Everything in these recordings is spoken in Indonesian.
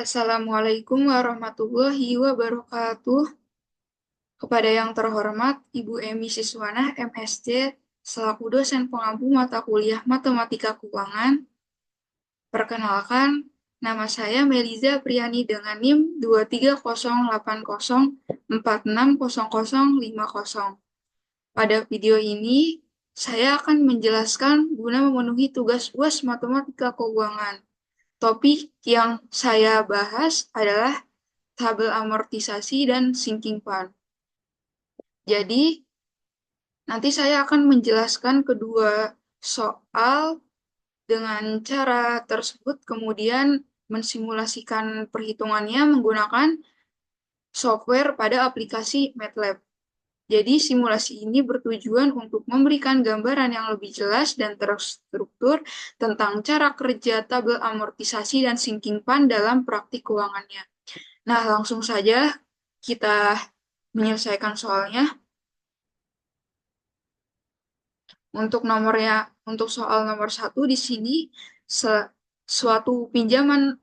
Assalamualaikum warahmatullahi wabarakatuh. Kepada yang terhormat Ibu Emi Siswanah, MSc, selaku dosen pengampu mata kuliah Matematika Keuangan. Perkenalkan, nama saya Meliza Priani dengan NIM 23080460050. Pada video ini, saya akan menjelaskan guna memenuhi tugas UAS Matematika Keuangan. Topik yang saya bahas adalah tabel amortisasi dan sinking fund. Jadi, nanti saya akan menjelaskan kedua soal dengan cara tersebut, kemudian mensimulasikan perhitungannya menggunakan software pada aplikasi MATLAB. Jadi, simulasi ini bertujuan untuk memberikan gambaran yang lebih jelas dan terstruktur tentang cara kerja tabel amortisasi dan sinking fund dalam praktik keuangannya. Nah, langsung saja kita menyelesaikan soalnya. Untuk soal nomor satu di sini, suatu pinjaman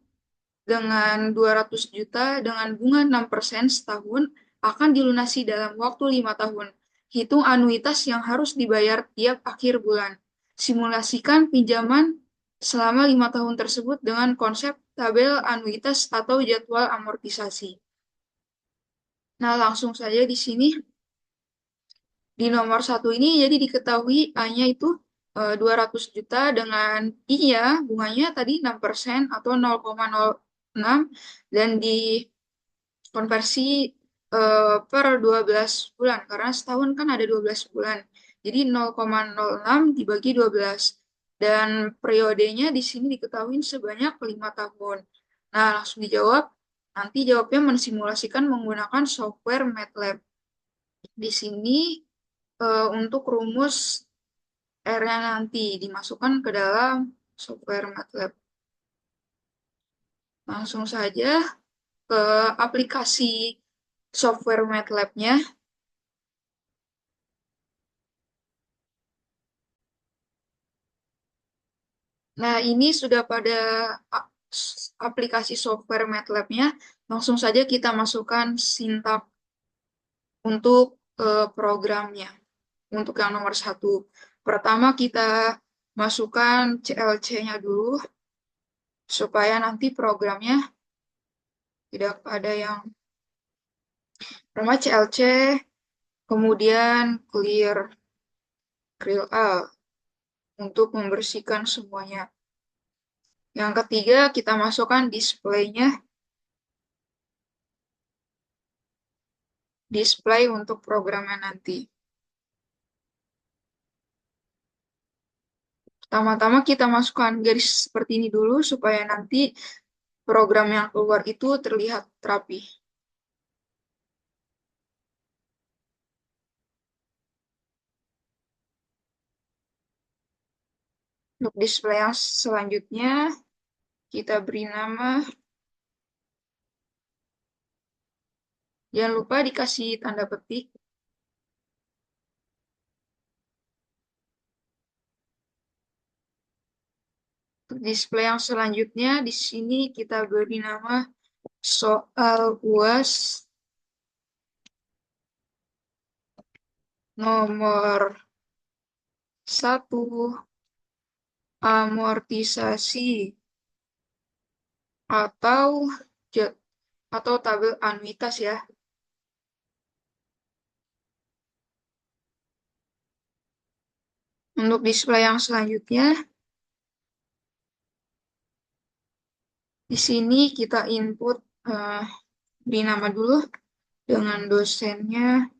dengan 200 juta dengan bunga 6% setahun akan dilunasi dalam waktu 5 tahun. Hitung anuitas yang harus dibayar tiap akhir bulan. Simulasikan pinjaman selama 5 tahun tersebut dengan konsep tabel anuitas atau jadwal amortisasi. Nah, langsung saja di sini. Di nomor satu ini jadi diketahui A-nya itu 200 juta dengan I-nya bunganya tadi 6% atau 0,06 dan dikonversi per 12 bulan karena setahun kan ada 12 bulan. Jadi 0,06 dibagi 12 dan periodenya di sini diketahui sebanyak 5 tahun. Nah, langsung dijawab. Nanti jawabnya mensimulasikan menggunakan software MATLAB. Di sini untuk rumus R-nya nanti dimasukkan ke dalam software MATLAB. Langsung saja ke aplikasi software MATLAB-nya. Nah, ini sudah pada aplikasi software MATLAB-nya. Langsung saja kita masukkan sintak untuk programnya. Untuk yang nomor satu. Pertama kita masukkan CLC-nya dulu, supaya nanti programnya tidak ada yang pertama CLC, kemudian clear Krill untuk membersihkan semuanya. Yang ketiga, kita masukkan display-nya, display untuk programnya nanti. Pertama-tama kita masukkan garis seperti ini dulu, supaya nanti program yang keluar itu terlihat rapi. Untuk display yang selanjutnya, kita beri nama. Jangan lupa dikasih tanda petik. Untuk display yang selanjutnya, di sini kita beri nama soal UAS nomor 1, amortisasi atau tabel anuitas ya. Untuk display yang selanjutnya, di sini kita input di nama dulu dengan dosennya,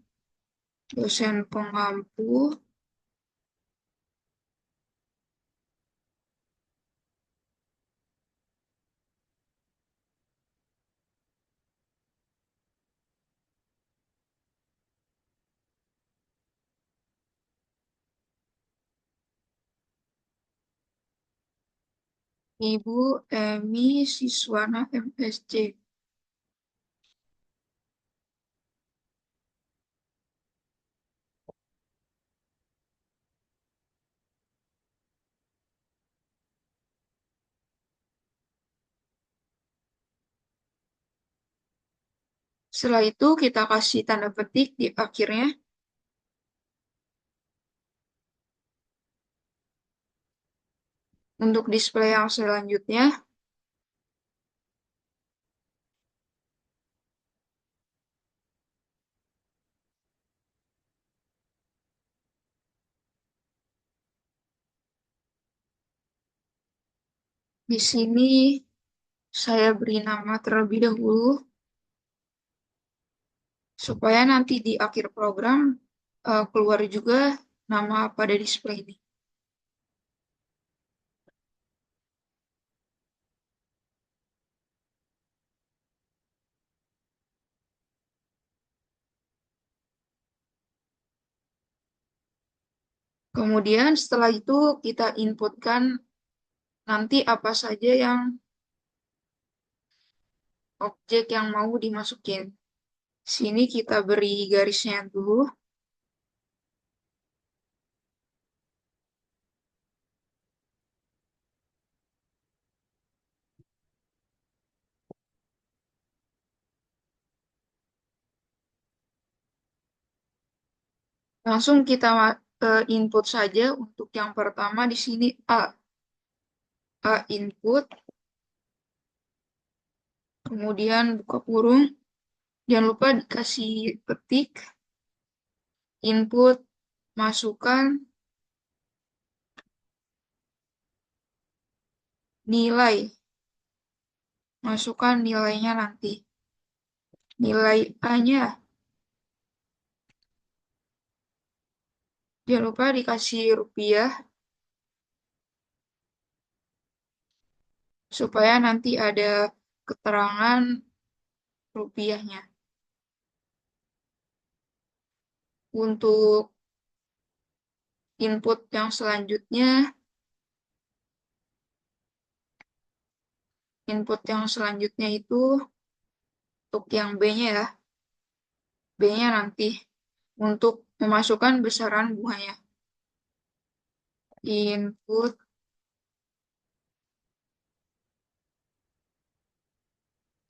dosen pengampu. Ibu Emi Siswana MSc. Setelah itu kita kasih tanda petik di akhirnya. Untuk display yang selanjutnya, di sini saya beri nama terlebih dahulu supaya nanti di akhir program keluar juga nama pada display ini. Kemudian setelah itu kita inputkan nanti apa saja yang objek yang mau dimasukin. Sini kita beri garisnya dulu. Langsung kita input saja untuk yang pertama di sini A. A input, kemudian buka kurung. Jangan lupa dikasih ketik, input, masukkan, nilai. Masukkan nilainya nanti. Nilai A-nya. Jangan lupa dikasih rupiah, supaya nanti ada keterangan rupiahnya. Untuk input yang selanjutnya, itu untuk yang B-nya ya. B-nya nanti untuk memasukkan besaran bunganya. Input,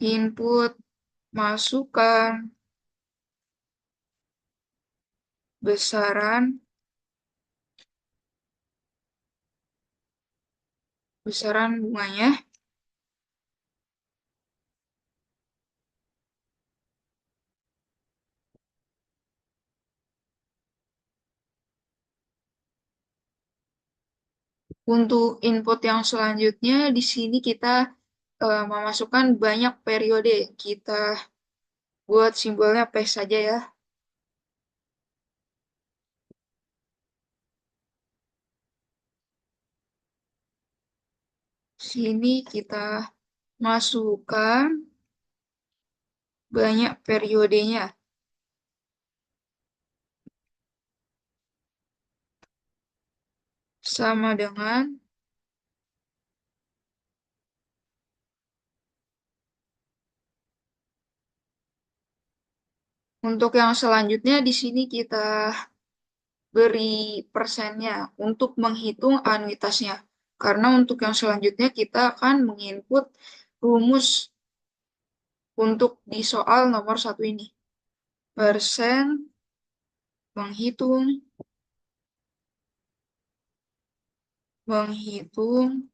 input, masukkan besaran, besaran bunganya. Untuk input yang selanjutnya, di sini kita memasukkan banyak periode. Kita buat simbolnya P saja ya. Sini kita masukkan banyak periodenya. Sama dengan untuk yang selanjutnya di sini kita beri persennya untuk menghitung anuitasnya. Karena untuk yang selanjutnya kita akan menginput rumus untuk di soal nomor 1 ini. Persen menghitung menghitung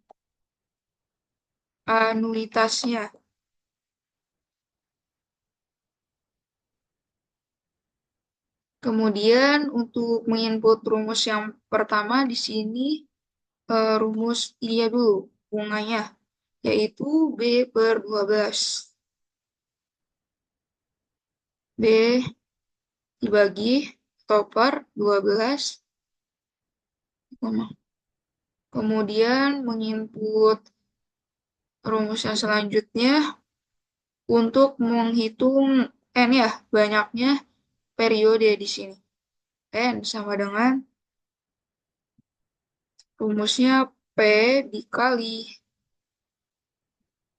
anuitasnya. Kemudian untuk menginput rumus yang pertama di sini rumus iya dulu bunganya, yaitu B per 12. B dibagi atau per 12. Kemudian menginput rumus yang selanjutnya untuk menghitung N ya, banyaknya periode di sini. N sama dengan rumusnya P dikali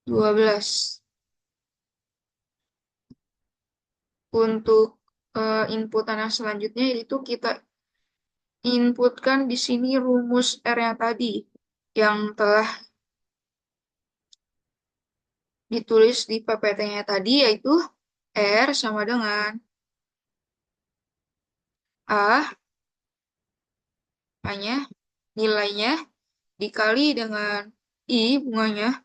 12. Untuk inputan yang selanjutnya itu kita inputkan di sini rumus R yang tadi yang telah ditulis di PPT-nya tadi, yaitu R sama dengan A, A-nya, nilainya, dikali dengan I, bunganya,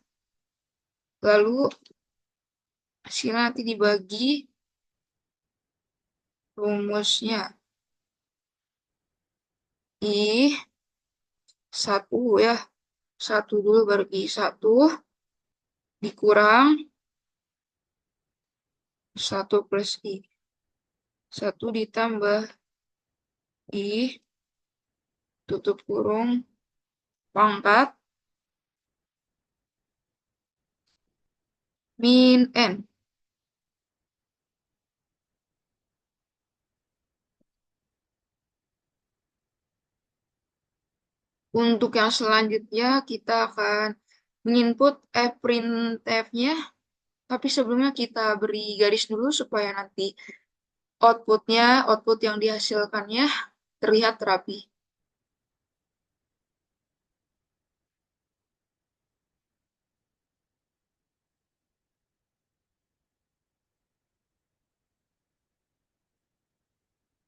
lalu hasilnya nanti dibagi rumusnya. I, satu ya, satu dulu baru I, satu, dikurang, satu plus I. Satu ditambah I, tutup kurung, pangkat, min N. Untuk yang selanjutnya kita akan menginput printf-nya, tapi sebelumnya kita beri garis dulu supaya nanti output yang dihasilkannya terlihat rapi.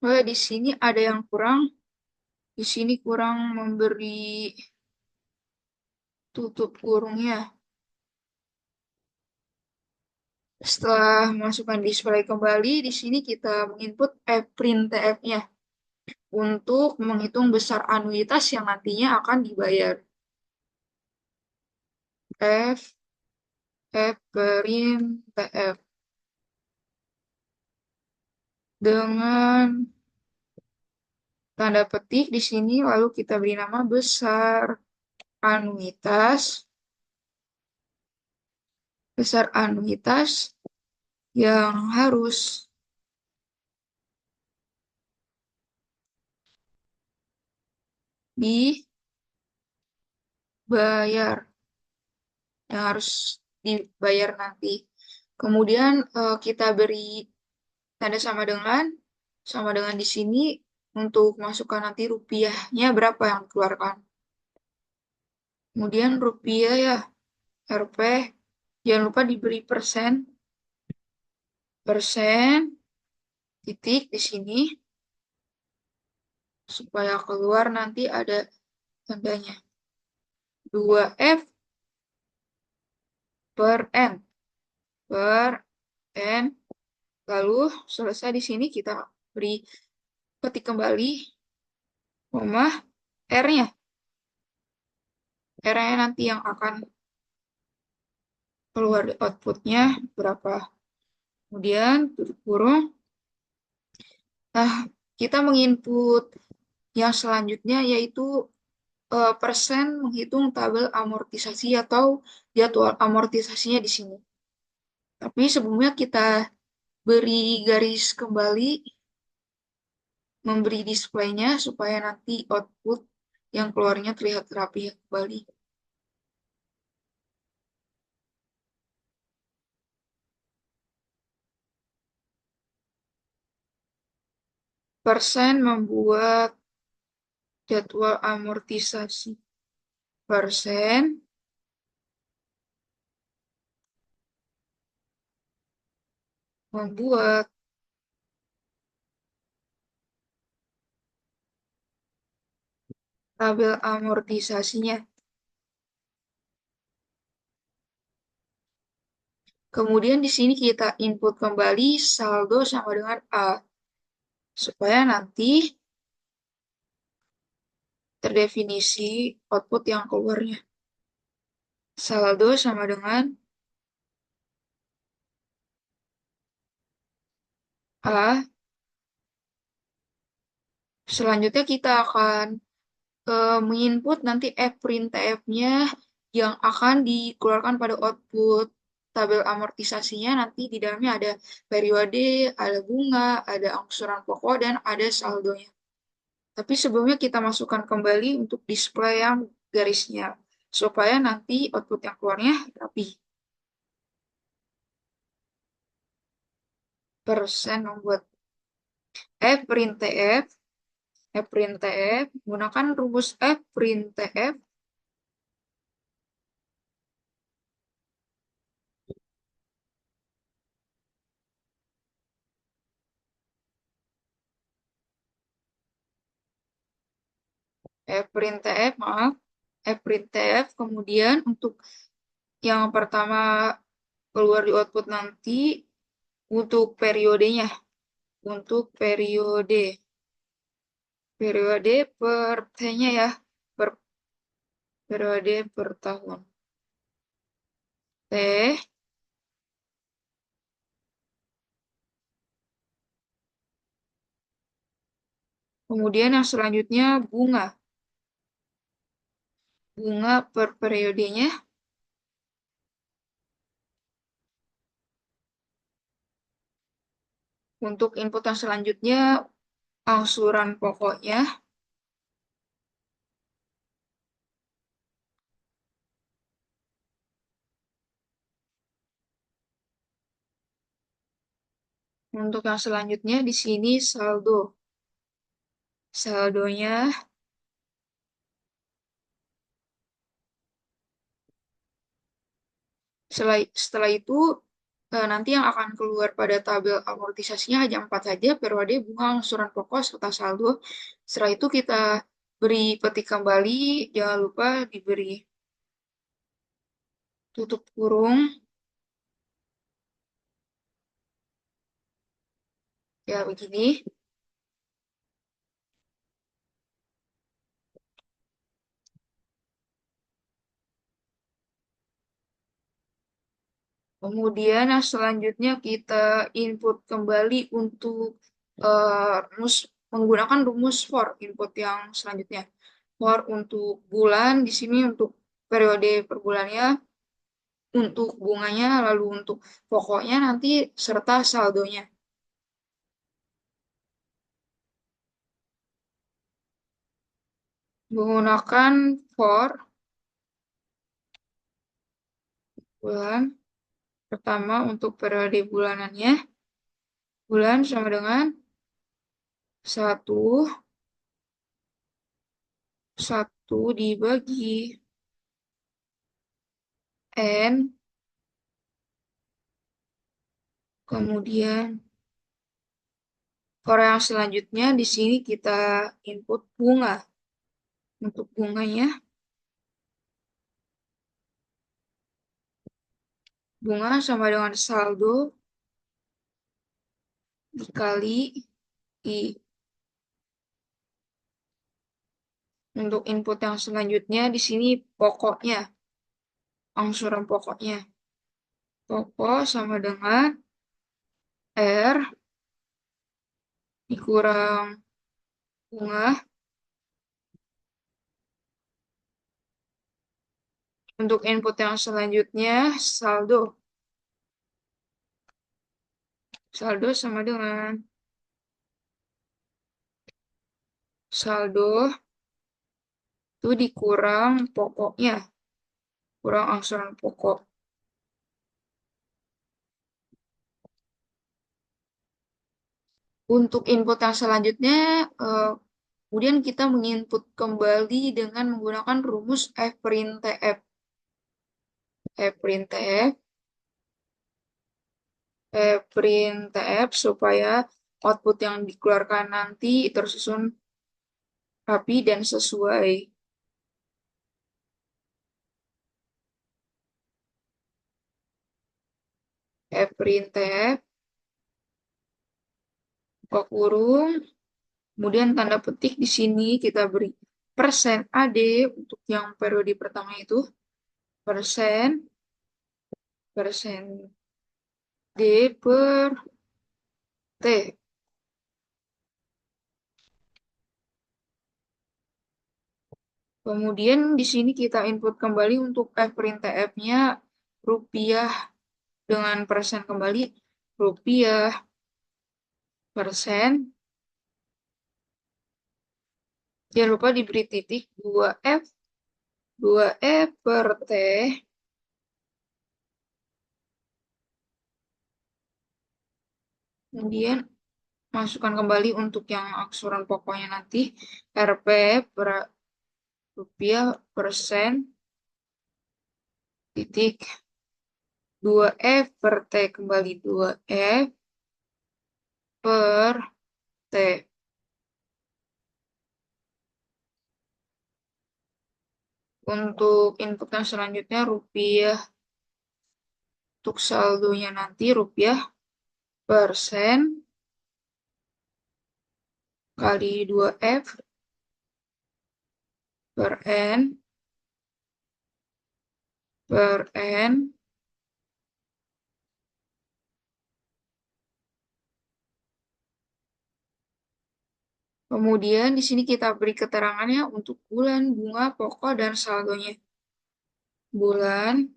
Oh, di sini ada yang kurang. Di sini kurang memberi tutup kurungnya. Setelah masukkan display kembali, di sini kita menginput printf-nya untuk menghitung besar anuitas yang nantinya akan dibayar. F printf dengan tanda petik di sini, lalu kita beri nama besar anuitas, besar anuitas yang harus dibayar, yang harus dibayar nanti. Kemudian kita beri tanda sama dengan di sini untuk masukkan nanti rupiahnya berapa yang dikeluarkan. Kemudian rupiah ya, Rp, jangan lupa diberi persen, persen, titik di sini, supaya keluar nanti ada tandanya. 2F per N, per N, lalu selesai di sini kita beri ketik kembali, koma, R-nya. R-nya nanti yang akan keluar di outputnya berapa. Kemudian tutup kurung. Nah, kita menginput yang selanjutnya yaitu persen menghitung tabel amortisasi atau jadwal amortisasinya di sini. Tapi sebelumnya kita beri garis kembali, memberi displaynya supaya nanti output yang keluarnya terlihat rapi kembali. Persen membuat jadwal amortisasi. Persen membuat tabel amortisasinya. Kemudian di sini kita input kembali saldo sama dengan A. Supaya nanti terdefinisi output yang keluarnya. Saldo sama dengan A. Selanjutnya kita akan menginput nanti printf-nya yang akan dikeluarkan pada output tabel amortisasinya. Nanti di dalamnya ada periode, ada bunga, ada angsuran pokok, dan ada saldonya. Tapi sebelumnya kita masukkan kembali untuk display yang garisnya, supaya nanti output yang keluarnya rapi. Persen membuat printf, printf, menggunakan rumus printf, printf, maaf, printf, kemudian untuk yang pertama keluar di output nanti untuk periodenya, untuk periode per T-nya ya, per periode per tahun. T, kemudian yang selanjutnya bunga. Bunga per periodenya. Untuk input yang selanjutnya, angsuran pokoknya. Untuk yang selanjutnya di sini saldo. Saldonya setelah itu nanti yang akan keluar pada tabel amortisasinya hanya 4 saja, periode, bunga, angsuran pokok, serta saldo. Setelah itu kita beri petik kembali, jangan lupa diberi tutup kurung, ya begini. Kemudian yang selanjutnya kita input kembali untuk menggunakan rumus for input yang selanjutnya. For untuk bulan, di sini untuk periode per bulannya, untuk bunganya, lalu untuk pokoknya nanti serta saldonya. Menggunakan for bulan, pertama untuk periode bulanannya, bulan sama dengan 1 dibagi N, kemudian for yang selanjutnya di sini kita input bunga. Untuk bunganya, bunga sama dengan saldo dikali I. Untuk input yang selanjutnya di sini pokoknya, angsuran pokoknya. Pokok sama dengan R dikurang bunga. Untuk input yang selanjutnya saldo. Saldo sama dengan saldo itu dikurang pokoknya, kurang angsuran pokok. Untuk input yang selanjutnya, kemudian kita menginput kembali dengan menggunakan rumus fprintf. Fprintf supaya output yang dikeluarkan nanti tersusun rapi dan sesuai. Fprintf buka kurung, kemudian tanda petik di sini kita beri persen AD untuk yang periode pertama itu, persen D per T. Kemudian di sini kita input kembali untuk fprintf-nya rupiah dengan persen kembali, rupiah, persen. Jangan lupa diberi titik 2F per T. Kemudian masukkan kembali untuk yang angsuran pokoknya nanti Rp per rupiah persen titik 2F per T kembali 2F per T. Untuk input yang selanjutnya rupiah. Untuk saldonya nanti rupiah persen kali 2F per N per N. Kemudian di sini kita beri keterangannya untuk bulan, bunga, pokok, dan saldonya. Bulan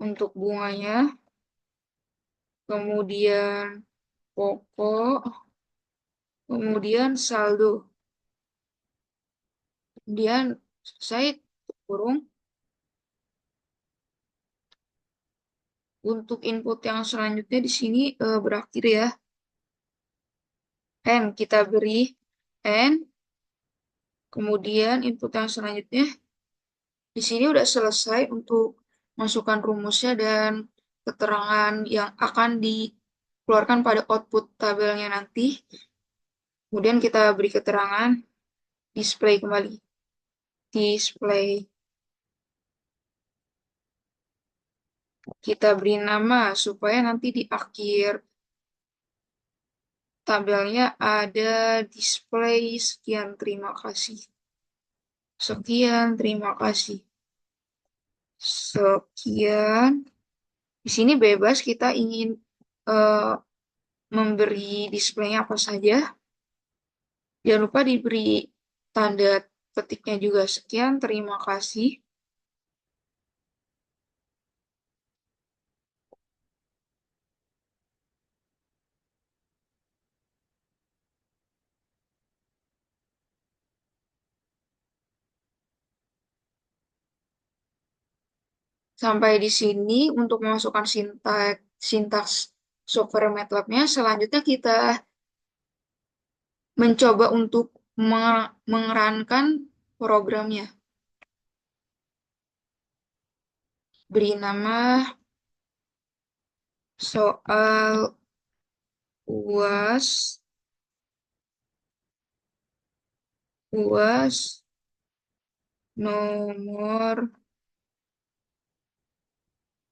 untuk bunganya, kemudian pokok, kemudian saldo. Kemudian saya kurung untuk input yang selanjutnya di sini berakhir ya. N kita beri N, kemudian input yang selanjutnya di sini udah selesai untuk masukkan rumusnya dan keterangan yang akan dikeluarkan pada output tabelnya nanti. Kemudian kita beri keterangan display kembali. Display. Kita beri nama supaya nanti di akhir tabelnya ada display. Sekian, terima kasih. Sekian, terima kasih. Sekian. Di sini bebas kita ingin eh, memberi displaynya apa saja. Jangan lupa diberi tanda petiknya juga. Sekian, terima kasih. Sampai di sini untuk memasukkan sintaks software MATLAB-nya. Selanjutnya kita mencoba untuk mengerankan programnya. Beri nama soal UAS, UAS nomor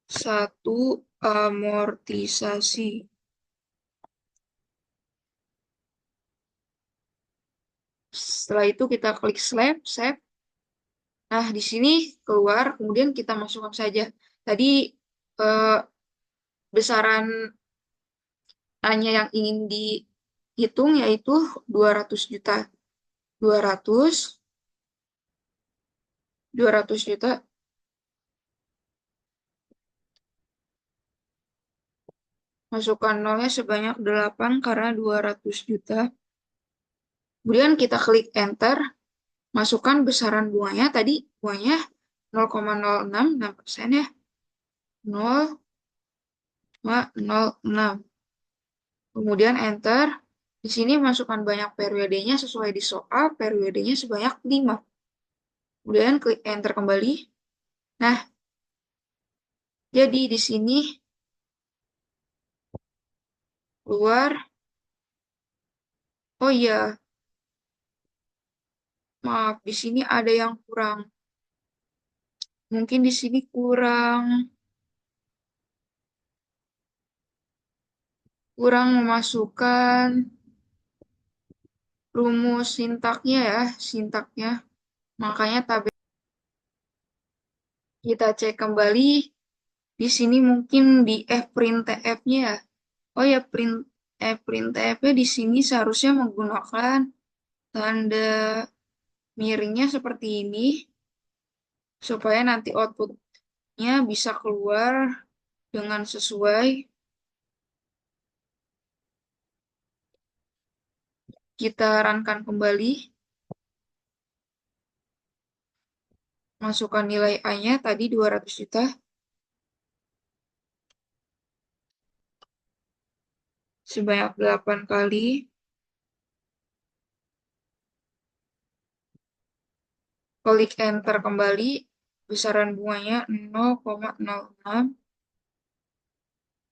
1 amortisasi. Setelah itu kita klik save. Nah, di sini keluar, kemudian kita masukkan saja. Tadi eh, besaran A-nya yang ingin dihitung yaitu 200 juta. 200, 200 juta. Masukkan nolnya sebanyak 8 karena 200 juta. Kemudian kita klik enter. Masukkan besaran bunganya. Tadi bunganya 0,066% ya. 0,06. Kemudian enter. Di sini masukkan banyak periodenya sesuai di soal. Periodenya sebanyak 5. Kemudian klik enter kembali. Nah, jadi di sini keluar. Oh iya, maaf, di sini ada yang kurang. Mungkin di sini kurang memasukkan rumus sintaknya ya, sintaknya. Makanya tabel kita cek kembali. Di sini mungkin di fprintf-nya ya. Oh ya, fprintf-nya di sini seharusnya menggunakan tanda miringnya seperti ini supaya nanti outputnya bisa keluar dengan sesuai. Kita runkan kembali. Masukkan nilai A-nya tadi 200 juta. Sebanyak 8 kali. Klik enter kembali. Besaran bunganya 0,06.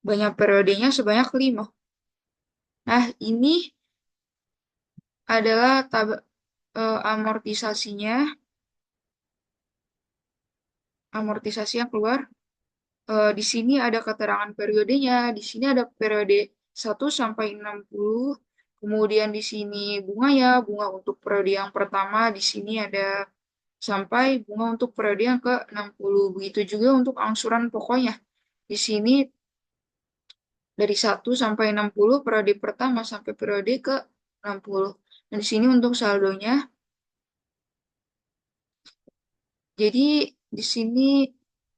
Banyak periodenya sebanyak 5. Nah, ini adalah amortisasinya, amortisasi yang keluar. Di sini ada keterangan periodenya. Di sini ada periode 1 sampai 60. Kemudian di sini bunganya, bunga untuk periode yang pertama. Di sini ada sampai bunga untuk periode yang ke-60. Begitu juga untuk angsuran pokoknya. Di sini dari 1 sampai 60 periode pertama sampai periode ke-60. Dan di sini untuk saldonya, jadi di sini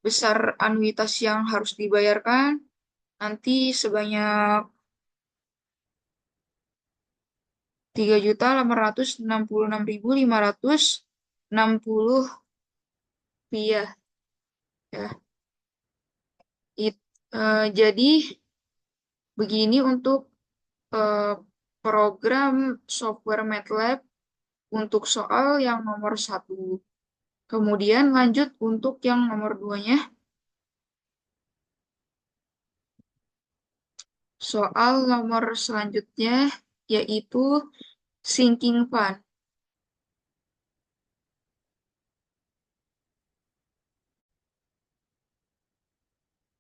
besar anuitas yang harus dibayarkan nanti sebanyak 3.866.560 rupiah. It- jadi begini untuk eh, program software MATLAB untuk soal yang nomor satu. Kemudian lanjut untuk yang nomor duanya, soal nomor selanjutnya yaitu sinking fund.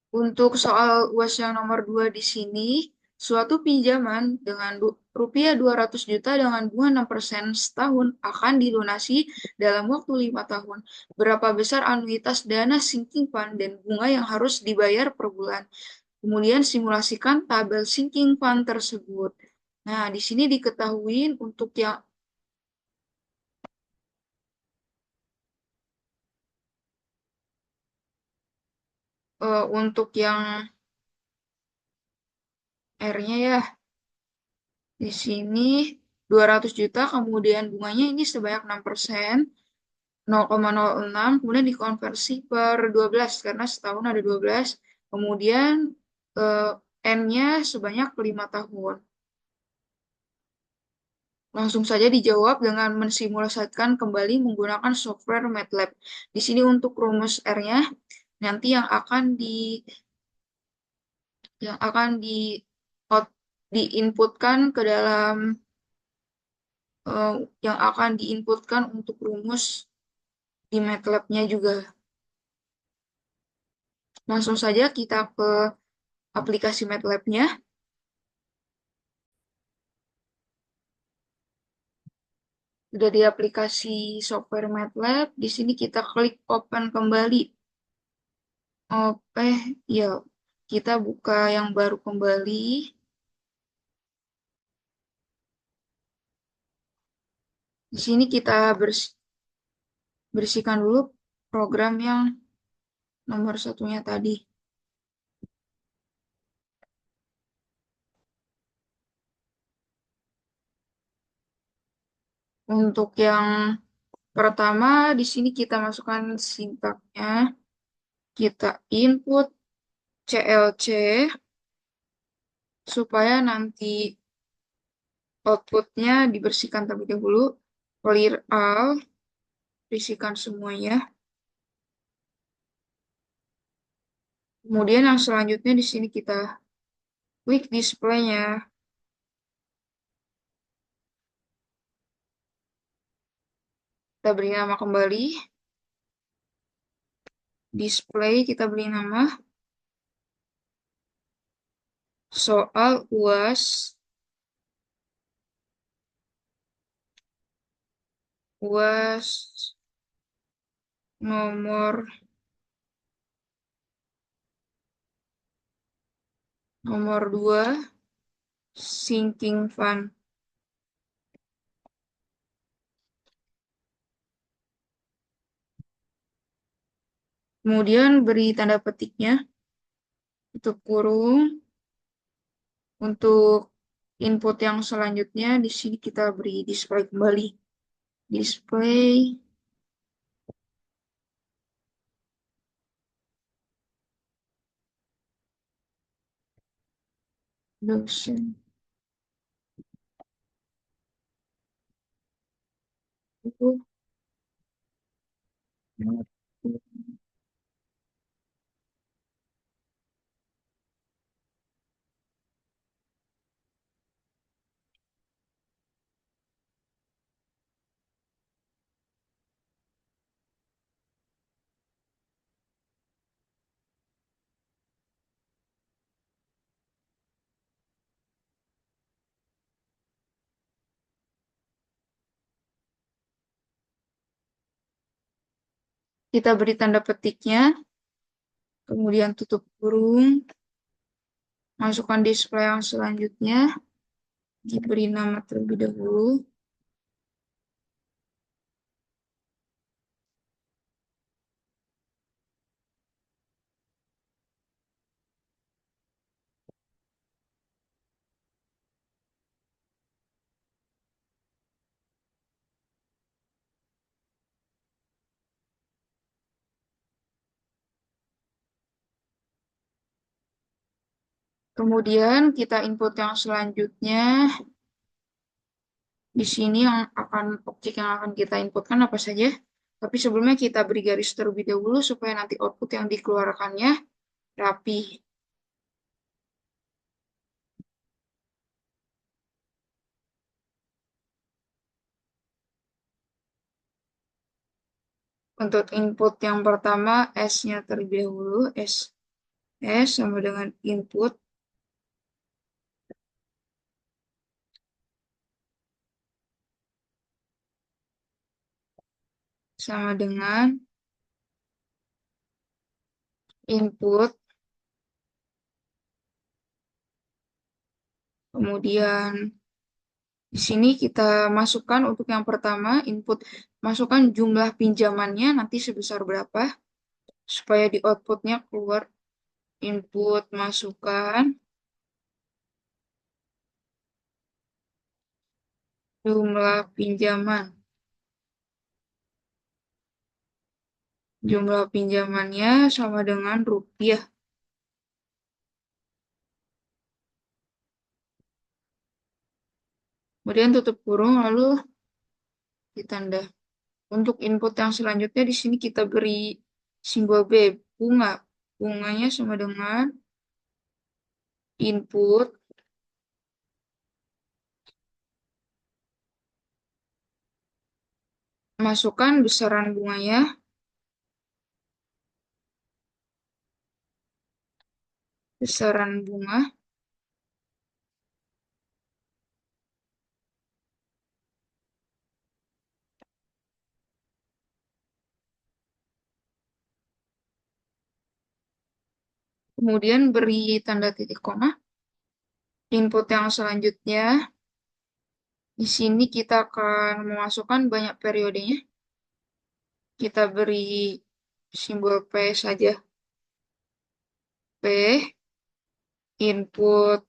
Untuk soal UAS yang nomor 2 di sini, suatu pinjaman dengan rupiah 200 juta dengan bunga 6% setahun akan dilunasi dalam waktu 5 tahun. Berapa besar anuitas dana sinking fund dan bunga yang harus dibayar per bulan? Kemudian simulasikan tabel sinking fund tersebut. Nah, di sini diketahui untuk yang R-nya ya, di sini 200 juta, kemudian bunganya ini sebanyak 6%, 0,06, kemudian dikonversi per 12, karena setahun ada 12, kemudian eh, N-nya sebanyak 5 tahun. Langsung saja dijawab dengan mensimulasikan kembali menggunakan software MATLAB. Di sini untuk rumus R-nya, nanti yang akan diinputkan ke dalam eh, yang akan diinputkan untuk rumus di MATLAB-nya juga. Langsung saja kita ke aplikasi MATLAB-nya. Sudah di aplikasi software MATLAB, di sini kita klik open kembali. Oke, ya, kita buka yang baru kembali. Di sini kita bersihkan dulu program yang nomor satunya tadi. Untuk yang pertama, di sini kita masukkan sintaknya. Kita input CLC supaya nanti outputnya dibersihkan terlebih dahulu. Clear all, bersihkan semuanya. Kemudian yang selanjutnya di sini kita klik display-nya. Kita beri nama kembali. Display kita beri nama soal UAS UAS nomor nomor 2 sinking fund. Kemudian beri tanda petiknya, tutup kurung. Untuk input yang selanjutnya di sini kita beri display kembali. Display dosen. Itu Kita beri tanda petiknya, kemudian tutup kurung, masukkan display yang selanjutnya, diberi nama terlebih dahulu. Kemudian kita input yang selanjutnya. Di sini yang objek yang akan kita inputkan apa saja. Tapi sebelumnya kita beri garis terlebih dahulu supaya nanti output yang dikeluarkannya rapi. Untuk input yang pertama, S-nya terlebih dahulu. S sama dengan input sama dengan input. Kemudian di sini kita masukkan untuk yang pertama input, masukkan jumlah pinjamannya nanti sebesar berapa supaya di outputnya keluar input masukkan jumlah pinjaman. Jumlah pinjamannya sama dengan rupiah. Kemudian tutup kurung lalu ditanda. Untuk input yang selanjutnya di sini kita beri simbol B, bunga. Bunganya sama dengan input masukkan besaran bunganya, besaran bunga, kemudian beri tanda titik koma. Input yang selanjutnya di sini kita akan memasukkan banyak periodenya. Kita beri simbol P saja. P input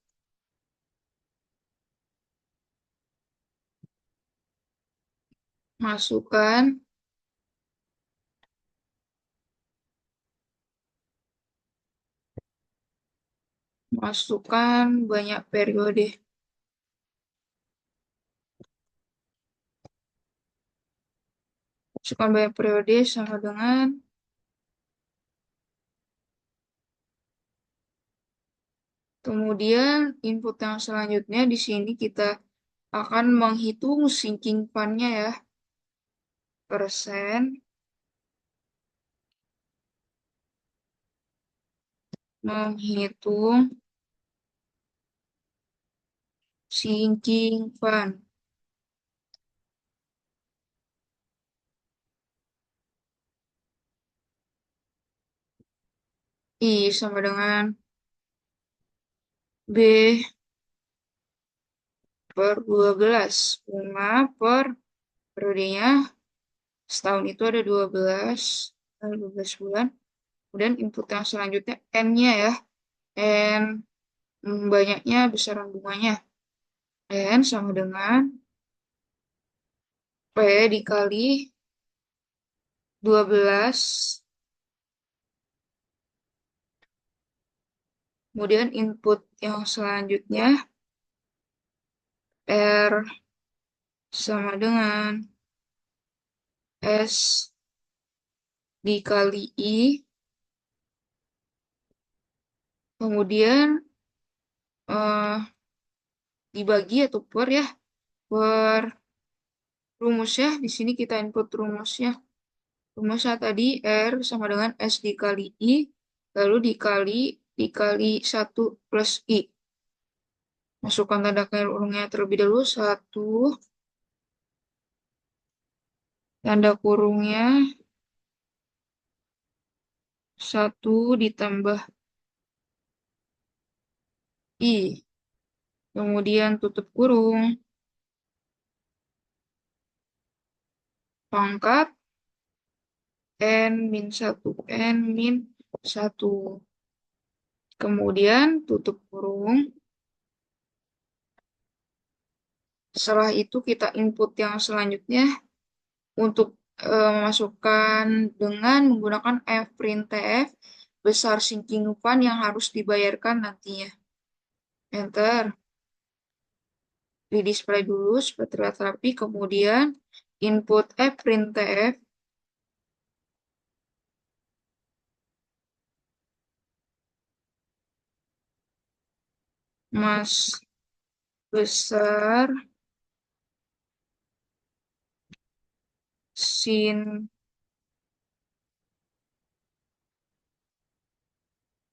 masukkan masukkan banyak periode. Masukkan banyak periode sama dengan kemudian input yang selanjutnya di sini kita akan menghitung sinking fund-nya ya. Persen menghitung sinking fund. I sama dengan B per 12. Bunga per periodenya setahun itu ada 12 bulan. Kemudian input yang selanjutnya N-nya ya. N banyaknya besaran bunganya. N sama dengan P dikali 12. Kemudian input yang selanjutnya R sama dengan S dikali I. Kemudian eh, dibagi atau per ya. Per rumus ya. Di sini kita input rumusnya. Rumusnya tadi R sama dengan S dikali I. Lalu dikali 1 plus I. Masukkan tanda kurungnya terlebih dahulu. 1 tanda kurungnya 1 ditambah I. Kemudian tutup kurung. Pangkat N-1. N-1. Kemudian tutup kurung. Setelah itu kita input yang selanjutnya untuk memasukkan dengan menggunakan fprintf besar sinking fund yang harus dibayarkan nantinya. Enter. Di display dulu supaya terlihat rapi. Kemudian input fprintf mas besar sin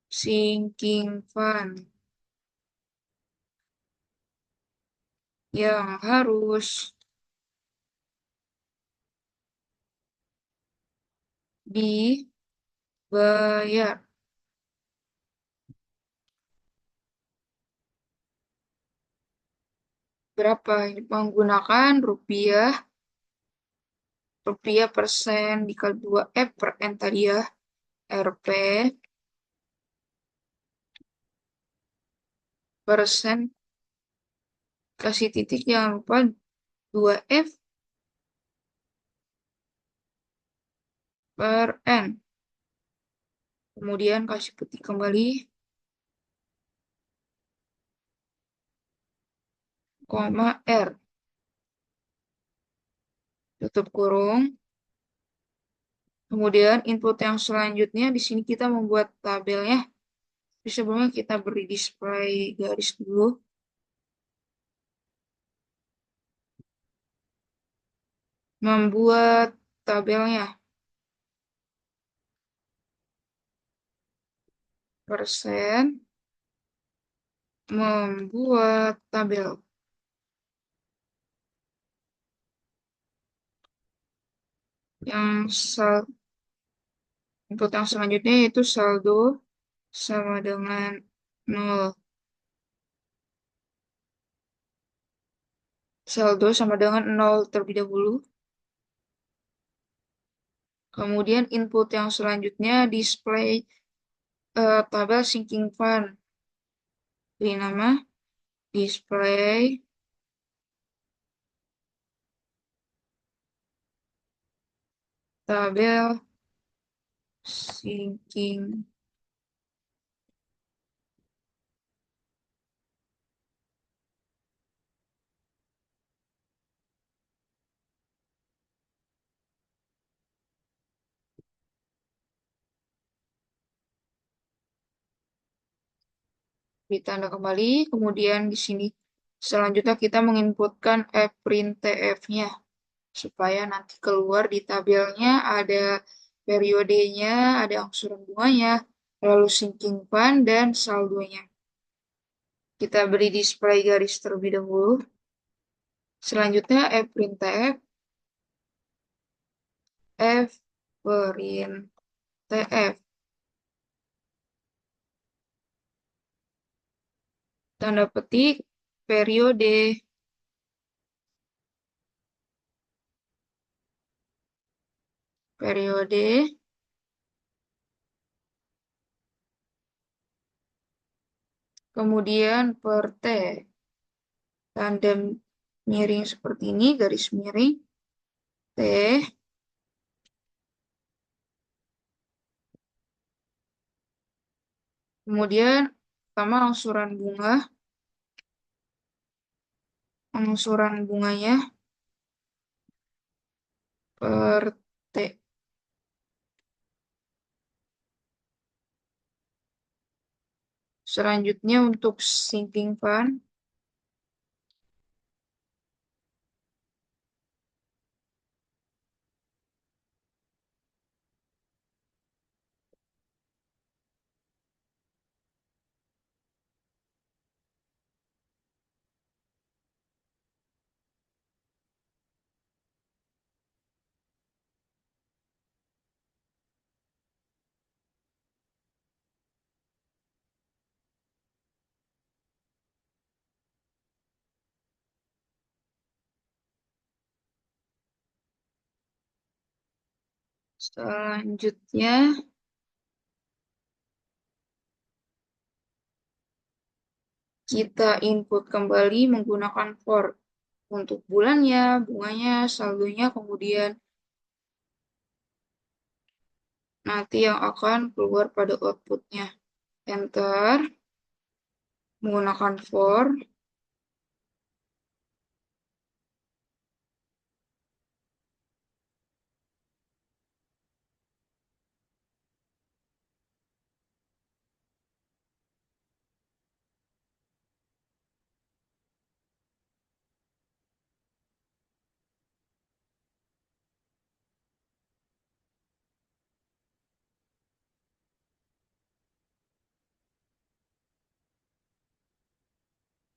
sinking fund yang harus dibayar. Berapa? Ini menggunakan rupiah persen dikali 2 per N tadi ya. Rp persen kasih titik jangan lupa 2F per N. Kemudian kasih ketik kembali, koma R. Tutup kurung. Kemudian input yang selanjutnya di sini kita membuat tabelnya. Tapi sebelumnya kita beri display garis dulu. Membuat tabelnya. Persen. Membuat tabel. Input yang selanjutnya yaitu saldo sama dengan 0. Saldo sama dengan 0 terlebih dahulu. Kemudian input yang selanjutnya display tabel sinking fund. Beri nama display tabel sinking. Ditanda kembali. Kemudian di sini selanjutnya kita menginputkan fprintf-nya supaya nanti keluar di tabelnya ada periodenya, ada angsuran bunganya, lalu sinking fund dan saldonya. Kita beri display garis terlebih dahulu. Selanjutnya fprintf fprintf tanda petik periode kemudian per T tanda miring seperti ini, garis miring T. Kemudian pertama angsuran bunganya per T. Selanjutnya untuk sinking fund Selanjutnya, kita input kembali menggunakan for. Untuk bulannya, bunganya, saldonya, kemudian nanti yang akan keluar pada outputnya. Enter, menggunakan for,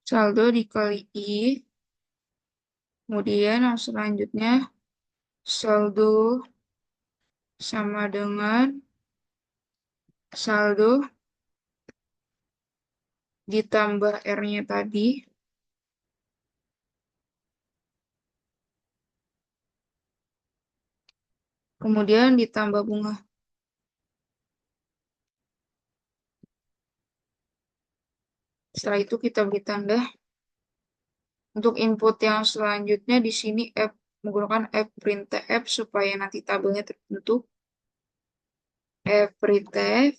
saldo dikali I, kemudian yang selanjutnya saldo sama dengan saldo ditambah R-nya tadi, kemudian ditambah bunga. Setelah itu kita beri tanda. Untuk input yang selanjutnya di sini menggunakan fprintf supaya nanti tabelnya terbentuk. Fprintf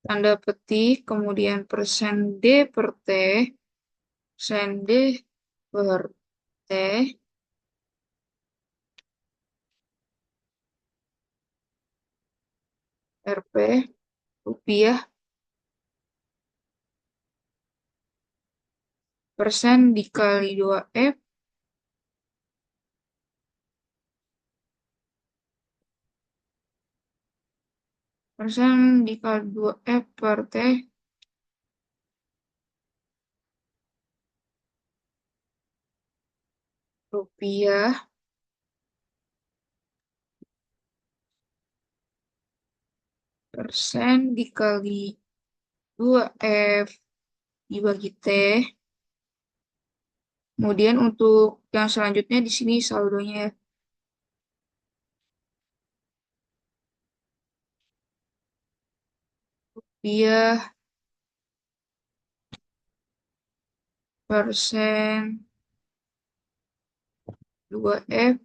tanda petik, kemudian persen D per T, persen D per T, Rp, rupiah, persen dikali 2F, persen dikali 2F per T, rupiah, persen dikali 2F dibagi T. Kemudian untuk yang selanjutnya di sini saldonya rupiah, persen 2F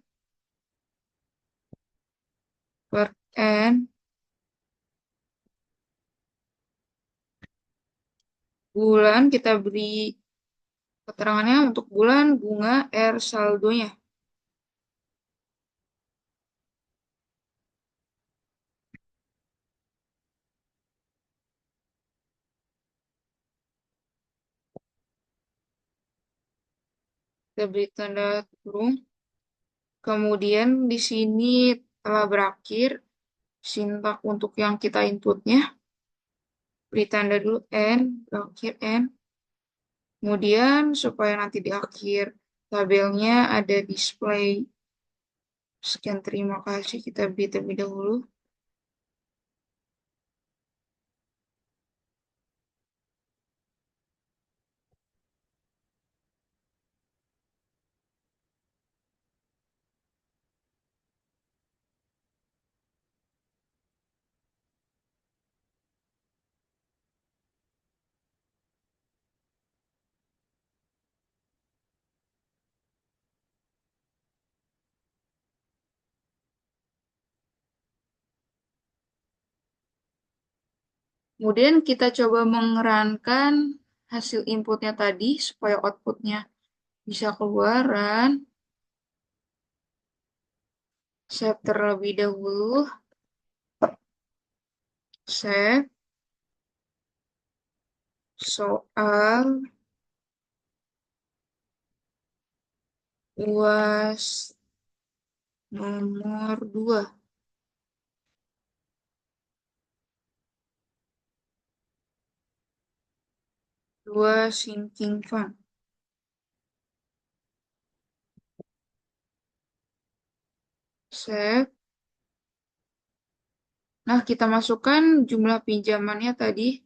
per N, bulan kita beri keterangannya untuk bulan bunga R saldonya. Kita beri tanda kurung. Kemudian di sini telah berakhir sintak untuk yang kita inputnya. Beri tanda dulu N, berakhir N. Kemudian supaya nanti di akhir tabelnya ada display. Sekian terima kasih, kita beri terlebih dahulu. Kemudian kita coba mengerankan hasil inputnya tadi supaya outputnya bisa keluaran. Save terlebih dahulu. Save soal UAS nomor 2. 2 sinking fund. Save. Nah, kita masukkan jumlah pinjamannya tadi.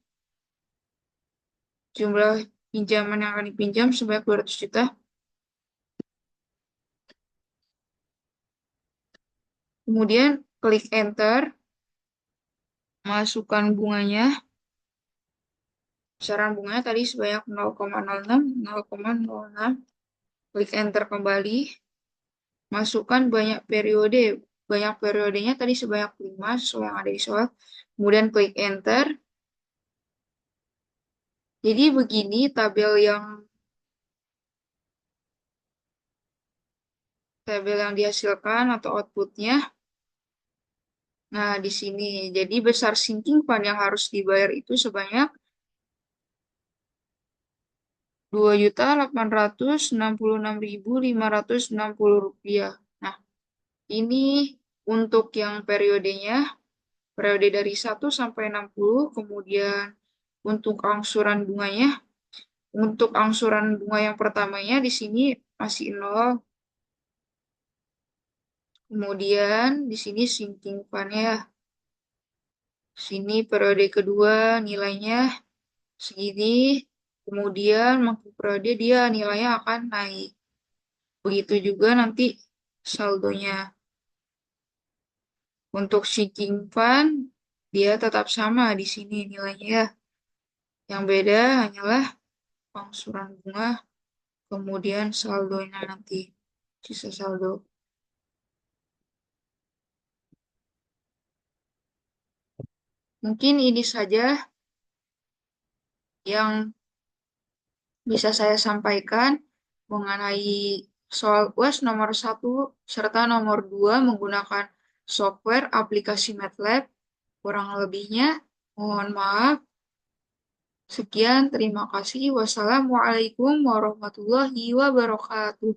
Jumlah pinjaman yang akan dipinjam sebanyak 200 juta. Kemudian klik enter, masukkan bunganya. Besaran bunganya tadi sebanyak 0,06, 0,06. Klik enter kembali. Masukkan banyak periode. Banyak periodenya tadi sebanyak 5 sesuai yang ada di soal. Kemudian klik enter. Jadi begini tabel yang dihasilkan atau outputnya. Nah, di sini. Jadi besar sinking fund yang harus dibayar itu sebanyak 2.866.560 rupiah. Nah, ini untuk yang periodenya, periode dari 1 sampai 60, kemudian untuk angsuran bunganya, untuk angsuran bunga yang pertamanya di sini masih 0, kemudian di sini sinking fund-nya, sini periode kedua nilainya segini, kemudian makin periode dia nilainya akan naik. Begitu juga nanti saldonya. Untuk sinking fund, dia tetap sama di sini nilainya ya. Yang beda hanyalah angsuran bunga, kemudian saldonya nanti, sisa saldo. Mungkin ini saja yang bisa saya sampaikan mengenai soal UAS nomor 1 serta nomor 2 menggunakan software aplikasi MATLAB. Kurang lebihnya, mohon maaf. Sekian, terima kasih. Wassalamualaikum warahmatullahi wabarakatuh.